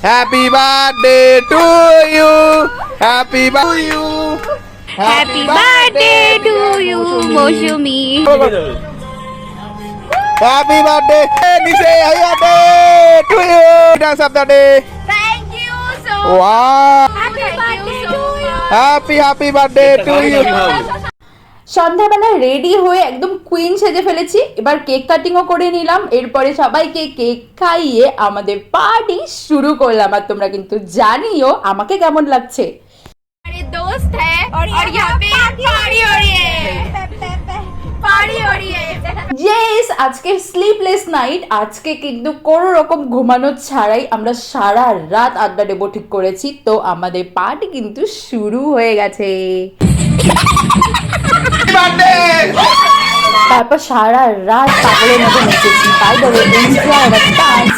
Happy birthday to you, happy birthday you, happy birthday to you Mousumi. Happy birthday নিশে, happy birthday to you, dance of the day. Thank you so wow, happy birthday to you. Happy birthday to you. সন্ধ্যাবেলা ready হয়ে একদম queen সেজে ফেলেছি, এবার cake কাটিংও করে নিলাম। এরপরে সবাইকে কেক খাইয়ে আমাদের পার্টি শুরু করলাম। আর তোমরা কিন্তু জানিও আমাকে কেমন লাগছে। हमारे दोस्त है और यहाँ पे पार्टी हो रही है, पार्टी हो रही है। ইয়েস, আজকে স্লিপলেস নাইট। আজকে কিন্তু কোনো রকম ঘুমানো ছাড়াই আমরা সারা রাত আড্ডা দেবো ঠিক করেছি। তো আমাদের পার্টি কিন্তু শুরু হয়ে গেছে। তারপর সারা রাত পাগলের মতো নেচেছি। By the way, enjoy our dance